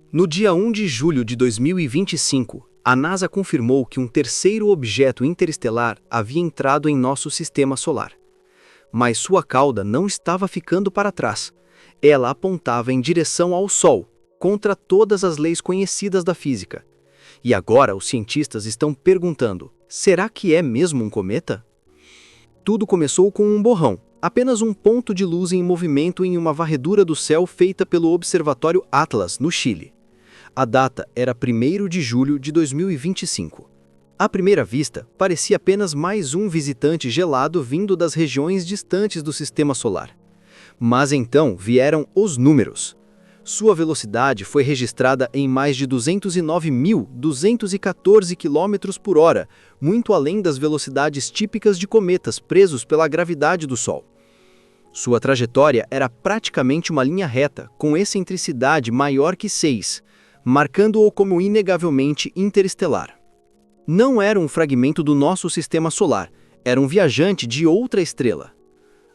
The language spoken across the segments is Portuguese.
No dia 1 de julho de 2025, a NASA confirmou que um terceiro objeto interestelar havia entrado em nosso sistema solar. Mas sua cauda não estava ficando para trás. Ela apontava em direção ao Sol, contra todas as leis conhecidas da física. E agora os cientistas estão perguntando: será que é mesmo um cometa? Tudo começou com um borrão, apenas um ponto de luz em movimento em uma varredura do céu feita pelo Observatório Atlas, no Chile. A data era 1º de julho de 2025. À primeira vista, parecia apenas mais um visitante gelado vindo das regiões distantes do sistema solar. Mas então vieram os números. Sua velocidade foi registrada em mais de 209.214 km por hora, muito além das velocidades típicas de cometas presos pela gravidade do Sol. Sua trajetória era praticamente uma linha reta, com excentricidade maior que 6, marcando-o como inegavelmente interestelar. Não era um fragmento do nosso sistema solar, era um viajante de outra estrela.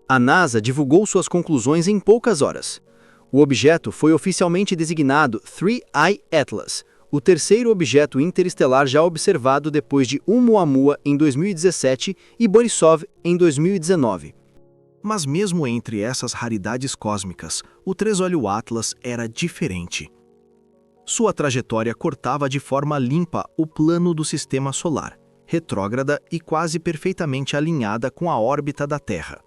A NASA divulgou suas conclusões em poucas horas. O objeto foi oficialmente designado 3I Atlas, o terceiro objeto interestelar já observado depois de Oumuamua em 2017 e Borisov em 2019. Mas mesmo entre essas raridades cósmicas, o Três-Olho Atlas era diferente. Sua trajetória cortava de forma limpa o plano do sistema solar, retrógrada e quase perfeitamente alinhada com a órbita da Terra.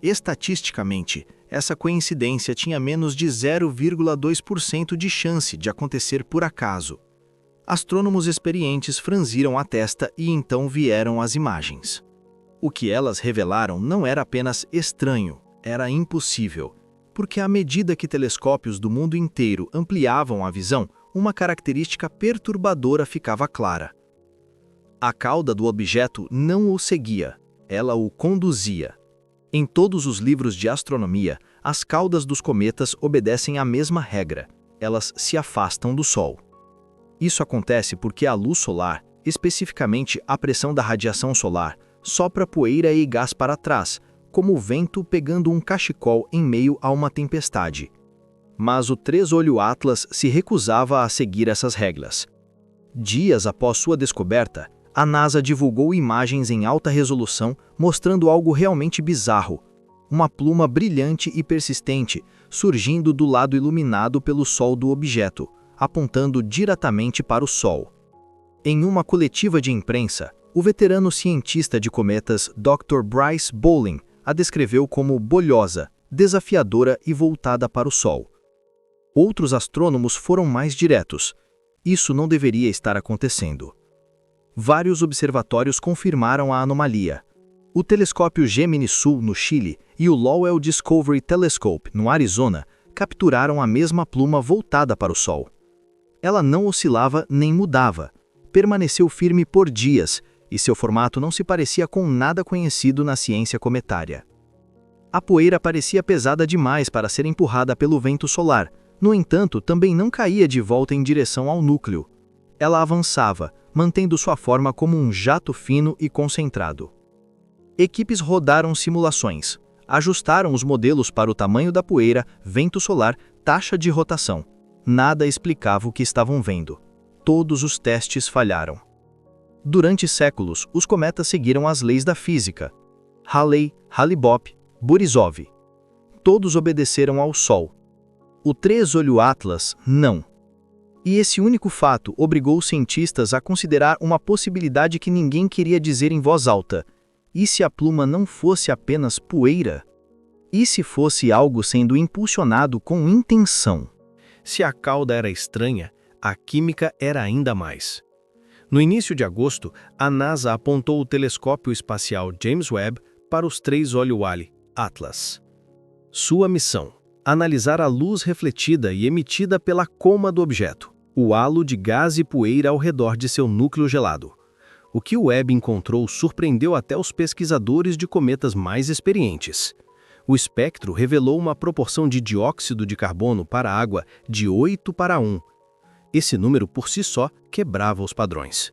Estatisticamente, essa coincidência tinha menos de 0,2% de chance de acontecer por acaso. Astrônomos experientes franziram a testa e então vieram as imagens. O que elas revelaram não era apenas estranho, era impossível, porque à medida que telescópios do mundo inteiro ampliavam a visão, uma característica perturbadora ficava clara. A cauda do objeto não o seguia, ela o conduzia. Em todos os livros de astronomia, as caudas dos cometas obedecem à mesma regra, elas se afastam do Sol. Isso acontece porque a luz solar, especificamente a pressão da radiação solar, sopra poeira e gás para trás, como o vento pegando um cachecol em meio a uma tempestade. Mas o Três-Olho Atlas se recusava a seguir essas regras. Dias após sua descoberta, a NASA divulgou imagens em alta resolução mostrando algo realmente bizarro. Uma pluma brilhante e persistente, surgindo do lado iluminado pelo Sol do objeto, apontando diretamente para o Sol. Em uma coletiva de imprensa, o veterano cientista de cometas Dr. Bryce Bolin a descreveu como bolhosa, desafiadora e voltada para o Sol. Outros astrônomos foram mais diretos. Isso não deveria estar acontecendo. Vários observatórios confirmaram a anomalia. O telescópio Gemini Sul, no Chile, e o Lowell Discovery Telescope, no Arizona, capturaram a mesma pluma voltada para o Sol. Ela não oscilava nem mudava. Permaneceu firme por dias, e seu formato não se parecia com nada conhecido na ciência cometária. A poeira parecia pesada demais para ser empurrada pelo vento solar, no entanto, também não caía de volta em direção ao núcleo. Ela avançava, mantendo sua forma como um jato fino e concentrado. Equipes rodaram simulações, ajustaram os modelos para o tamanho da poeira, vento solar, taxa de rotação. Nada explicava o que estavam vendo. Todos os testes falharam. Durante séculos, os cometas seguiram as leis da física. Halley, Hale-Bopp, Borisov. Todos obedeceram ao Sol. O Três-Olho Atlas, não. E esse único fato obrigou os cientistas a considerar uma possibilidade que ninguém queria dizer em voz alta. E se a pluma não fosse apenas poeira? E se fosse algo sendo impulsionado com intenção? Se a cauda era estranha, a química era ainda mais. No início de agosto, a NASA apontou o telescópio espacial James Webb para os Três-Olho Atlas. Sua missão: analisar a luz refletida e emitida pela coma do objeto, o halo de gás e poeira ao redor de seu núcleo gelado. O que o Webb encontrou surpreendeu até os pesquisadores de cometas mais experientes. O espectro revelou uma proporção de dióxido de carbono para água de 8:1. Esse número por si só quebrava os padrões.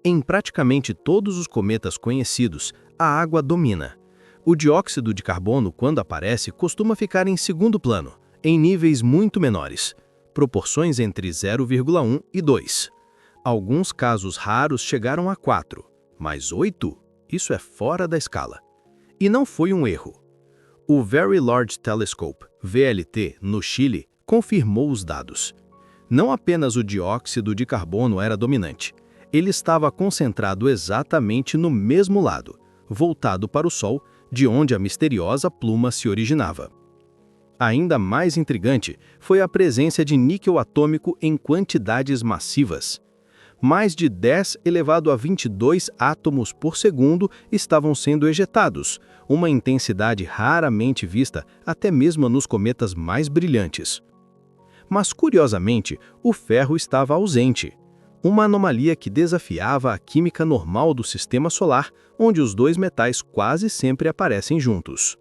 Em praticamente todos os cometas conhecidos, a água domina. O dióxido de carbono, quando aparece, costuma ficar em segundo plano, em níveis muito menores. proporções entre 0,1 e 2. Alguns casos raros chegaram a 4, mas 8? Isso é fora da escala. E não foi um erro. O Very Large Telescope, VLT, no Chile, confirmou os dados. Não apenas o dióxido de carbono era dominante, ele estava concentrado exatamente no mesmo lado, voltado para o Sol, de onde a misteriosa pluma se originava. Ainda mais intrigante foi a presença de níquel atômico em quantidades massivas. Mais de 10 elevado a 22 átomos por segundo estavam sendo ejetados, uma intensidade raramente vista até mesmo nos cometas mais brilhantes. Mas, curiosamente, o ferro estava ausente, uma anomalia que desafiava a química normal do sistema solar, onde os dois metais quase sempre aparecem juntos.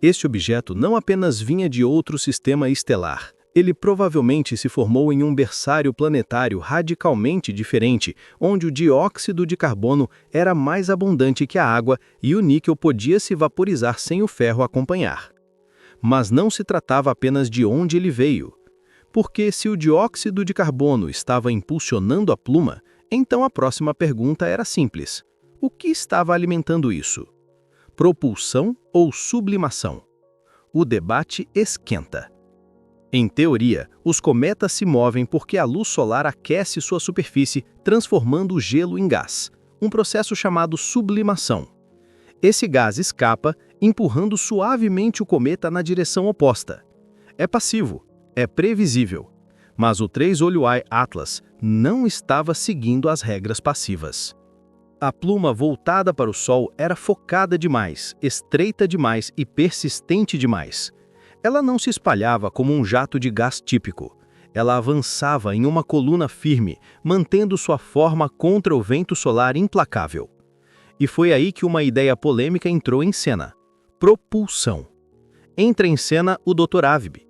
Este objeto não apenas vinha de outro sistema estelar, ele provavelmente se formou em um berçário planetário radicalmente diferente, onde o dióxido de carbono era mais abundante que a água e o níquel podia se vaporizar sem o ferro acompanhar. Mas não se tratava apenas de onde ele veio. Porque se o dióxido de carbono estava impulsionando a pluma, então a próxima pergunta era simples. O que estava alimentando isso? Propulsão ou sublimação? O debate esquenta. Em teoria, os cometas se movem porque a luz solar aquece sua superfície, transformando o gelo em gás, um processo chamado sublimação. Esse gás escapa, empurrando suavemente o cometa na direção oposta. É passivo, é previsível, mas o 3-olho-Eye Atlas não estava seguindo as regras passivas. A pluma voltada para o Sol era focada demais, estreita demais e persistente demais. Ela não se espalhava como um jato de gás típico. Ela avançava em uma coluna firme, mantendo sua forma contra o vento solar implacável. E foi aí que uma ideia polêmica entrou em cena: propulsão. Entra em cena o Dr. Avib,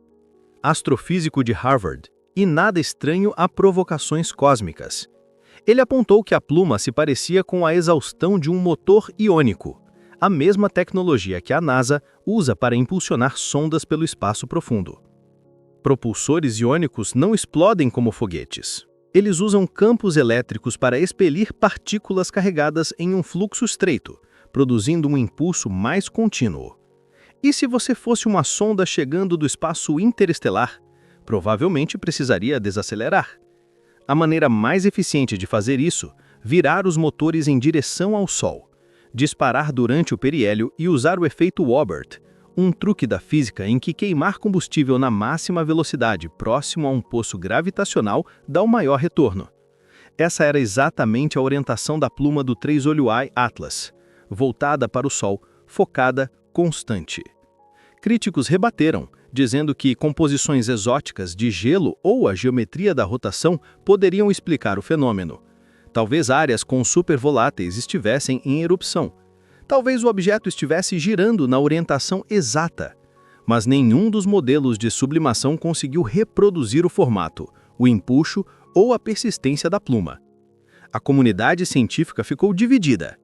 astrofísico de Harvard, e nada estranho a provocações cósmicas. Ele apontou que a pluma se parecia com a exaustão de um motor iônico, a mesma tecnologia que a NASA usa para impulsionar sondas pelo espaço profundo. Propulsores iônicos não explodem como foguetes. Eles usam campos elétricos para expelir partículas carregadas em um fluxo estreito, produzindo um impulso mais contínuo. E se você fosse uma sonda chegando do espaço interestelar, provavelmente precisaria desacelerar. A maneira mais eficiente de fazer isso, virar os motores em direção ao Sol, disparar durante o periélio e usar o efeito Wobbert, um truque da física em que queimar combustível na máxima velocidade próximo a um poço gravitacional dá o maior retorno. Essa era exatamente a orientação da pluma do 3-olho-Eye Atlas, voltada para o Sol, focada, constante. Críticos rebateram, dizendo que composições exóticas de gelo ou a geometria da rotação poderiam explicar o fenômeno. Talvez áreas com supervoláteis estivessem em erupção. Talvez o objeto estivesse girando na orientação exata. Mas nenhum dos modelos de sublimação conseguiu reproduzir o formato, o empuxo ou a persistência da pluma. A comunidade científica ficou dividida.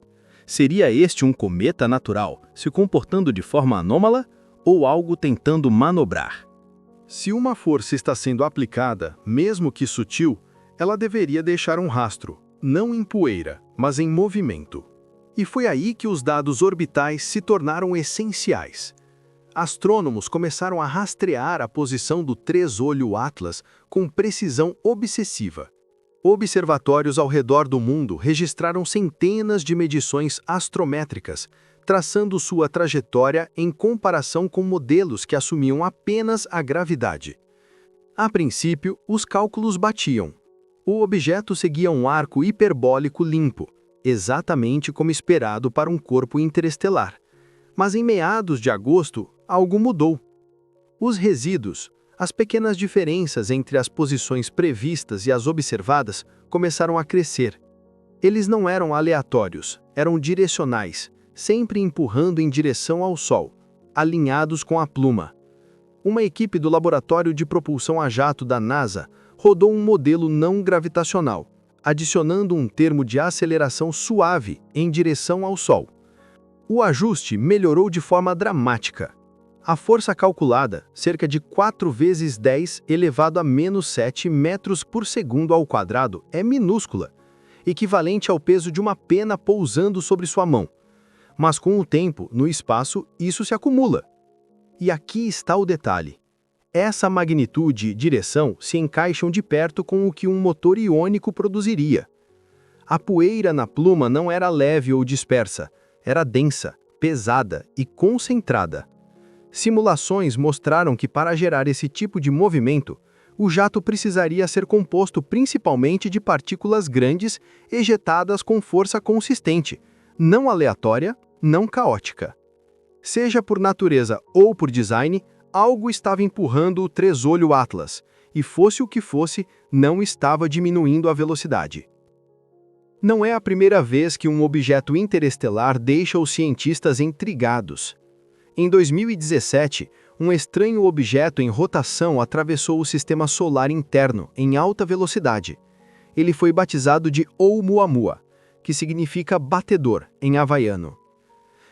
Seria este um cometa natural, se comportando de forma anômala, ou algo tentando manobrar? Se uma força está sendo aplicada, mesmo que sutil, ela deveria deixar um rastro, não em poeira, mas em movimento. E foi aí que os dados orbitais se tornaram essenciais. Astrônomos começaram a rastrear a posição do 3-olho Atlas com precisão obsessiva. Observatórios ao redor do mundo registraram centenas de medições astrométricas, traçando sua trajetória em comparação com modelos que assumiam apenas a gravidade. A princípio, os cálculos batiam. O objeto seguia um arco hiperbólico limpo, exatamente como esperado para um corpo interestelar. Mas em meados de agosto, algo mudou. Os resíduos, as pequenas diferenças entre as posições previstas e as observadas, começaram a crescer. Eles não eram aleatórios, eram direcionais, sempre empurrando em direção ao Sol, alinhados com a pluma. Uma equipe do Laboratório de Propulsão a Jato da NASA rodou um modelo não gravitacional, adicionando um termo de aceleração suave em direção ao Sol. O ajuste melhorou de forma dramática. A força calculada, cerca de 4 vezes 10 elevado a menos 7 metros por segundo ao quadrado, é minúscula, equivalente ao peso de uma pena pousando sobre sua mão. Mas com o tempo, no espaço, isso se acumula. E aqui está o detalhe. Essa magnitude e direção se encaixam de perto com o que um motor iônico produziria. A poeira na pluma não era leve ou dispersa, era densa, pesada e concentrada. Simulações mostraram que para gerar esse tipo de movimento, o jato precisaria ser composto principalmente de partículas grandes ejetadas com força consistente, não aleatória, não caótica. Seja por natureza ou por design, algo estava empurrando o Três-Olho Atlas, e fosse o que fosse, não estava diminuindo a velocidade. Não é a primeira vez que um objeto interestelar deixa os cientistas intrigados. Em 2017, um estranho objeto em rotação atravessou o sistema solar interno em alta velocidade. Ele foi batizado de Oumuamua, que significa batedor em havaiano.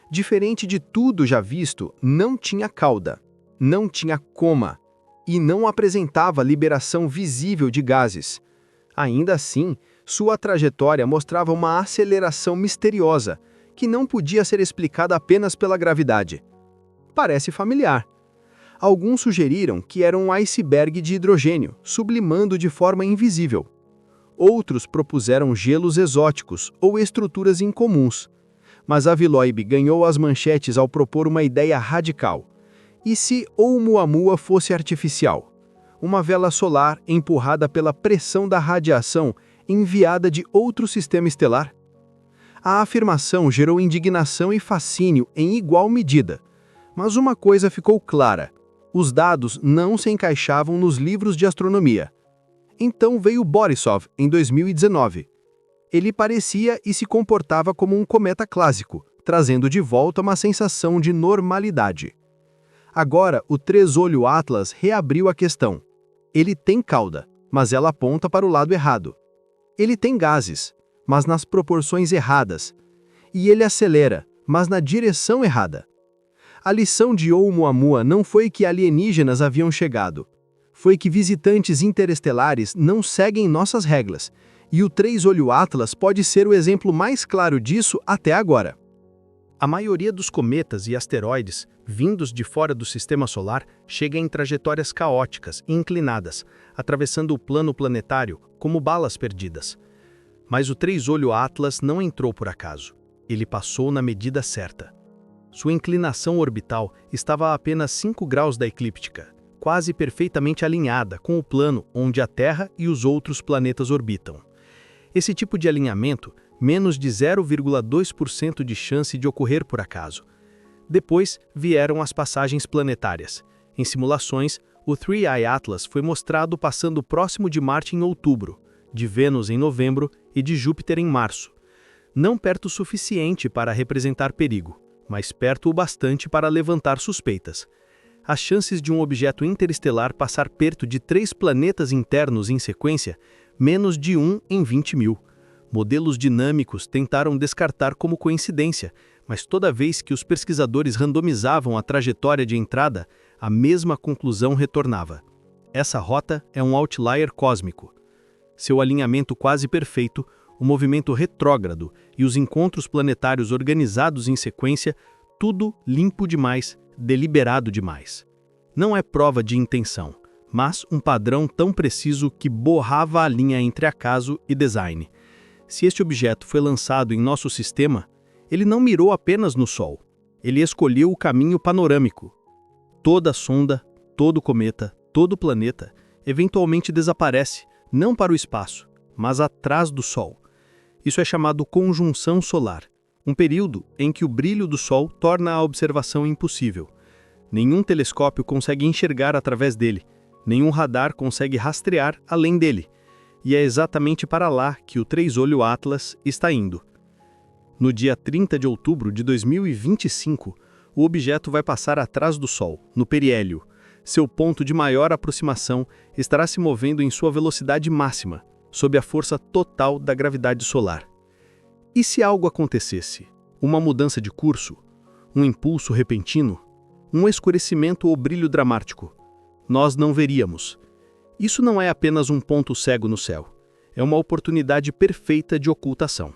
Diferente de tudo já visto, não tinha cauda, não tinha coma e não apresentava liberação visível de gases. Ainda assim, sua trajetória mostrava uma aceleração misteriosa, que não podia ser explicada apenas pela gravidade. Parece familiar. Alguns sugeriram que era um iceberg de hidrogênio, sublimando de forma invisível. Outros propuseram gelos exóticos ou estruturas incomuns. Mas a Vlöib ganhou as manchetes ao propor uma ideia radical. E se Oumuamua fosse artificial? Uma vela solar empurrada pela pressão da radiação enviada de outro sistema estelar? A afirmação gerou indignação e fascínio em igual medida. Mas uma coisa ficou clara: os dados não se encaixavam nos livros de astronomia. Então veio Borisov, em 2019. Ele parecia e se comportava como um cometa clássico, trazendo de volta uma sensação de normalidade. Agora, o Três-Olho Atlas reabriu a questão. Ele tem cauda, mas ela aponta para o lado errado. Ele tem gases, mas nas proporções erradas. E ele acelera, mas na direção errada. A lição de Oumuamua não foi que alienígenas haviam chegado. Foi que visitantes interestelares não seguem nossas regras, e o Três-Olho Atlas pode ser o exemplo mais claro disso até agora. A maioria dos cometas e asteroides, vindos de fora do sistema solar, chega em trajetórias caóticas e inclinadas, atravessando o plano planetário como balas perdidas. Mas o Três-Olho Atlas não entrou por acaso. Ele passou na medida certa. Sua inclinação orbital estava a apenas 5 graus da eclíptica, quase perfeitamente alinhada com o plano onde a Terra e os outros planetas orbitam. Esse tipo de alinhamento, menos de 0,2% de chance de ocorrer por acaso. Depois vieram as passagens planetárias. Em simulações, o Three Eye Atlas foi mostrado passando próximo de Marte em outubro, de Vênus em novembro e de Júpiter em março. Não perto o suficiente para representar perigo, mas perto o bastante para levantar suspeitas. As chances de um objeto interestelar passar perto de 3 planetas internos em sequência, menos de 1 em 20 mil. Modelos dinâmicos tentaram descartar como coincidência, mas toda vez que os pesquisadores randomizavam a trajetória de entrada, a mesma conclusão retornava. Essa rota é um outlier cósmico. Seu alinhamento quase perfeito, o movimento retrógrado e os encontros planetários organizados em sequência, tudo limpo demais, deliberado demais. Não é prova de intenção, mas um padrão tão preciso que borrava a linha entre acaso e design. Se este objeto foi lançado em nosso sistema, ele não mirou apenas no Sol. Ele escolheu o caminho panorâmico. Toda sonda, todo cometa, todo planeta, eventualmente desaparece, não para o espaço, mas atrás do Sol. Isso é chamado conjunção solar, um período em que o brilho do Sol torna a observação impossível. Nenhum telescópio consegue enxergar através dele, nenhum radar consegue rastrear além dele. E é exatamente para lá que o Três-Olho Atlas está indo. No dia 30 de outubro de 2025, o objeto vai passar atrás do Sol, no periélio. Seu ponto de maior aproximação estará se movendo em sua velocidade máxima, sob a força total da gravidade solar. E se algo acontecesse? Uma mudança de curso? Um impulso repentino? um escurecimento ou brilho dramático. Nós não veríamos. Isso não é apenas um ponto cego no céu. É uma oportunidade perfeita de ocultação.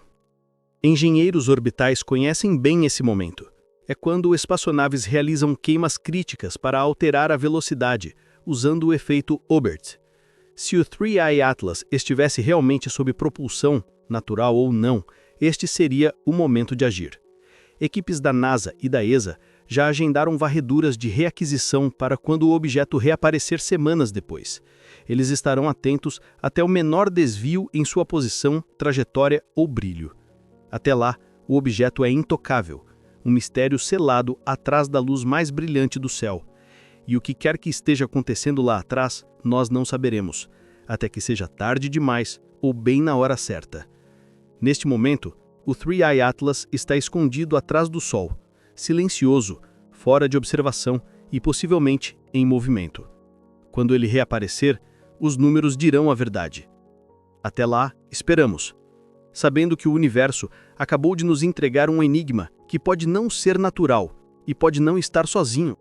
Engenheiros orbitais conhecem bem esse momento. É quando espaçonaves realizam queimas críticas para alterar a velocidade, usando o efeito Obert. Se o 3I Atlas estivesse realmente sob propulsão, natural ou não, este seria o momento de agir. Equipes da NASA e da ESA já agendaram varreduras de reaquisição para quando o objeto reaparecer semanas depois. Eles estarão atentos até o menor desvio em sua posição, trajetória ou brilho. Até lá, o objeto é intocável, um mistério selado atrás da luz mais brilhante do céu. E o que quer que esteja acontecendo lá atrás, nós não saberemos, até que seja tarde demais ou bem na hora certa. Neste momento, o 3I Atlas está escondido atrás do Sol, silencioso, fora de observação e possivelmente em movimento. Quando ele reaparecer, os números dirão a verdade. Até lá, esperamos, sabendo que o universo acabou de nos entregar um enigma que pode não ser natural e pode não estar sozinho.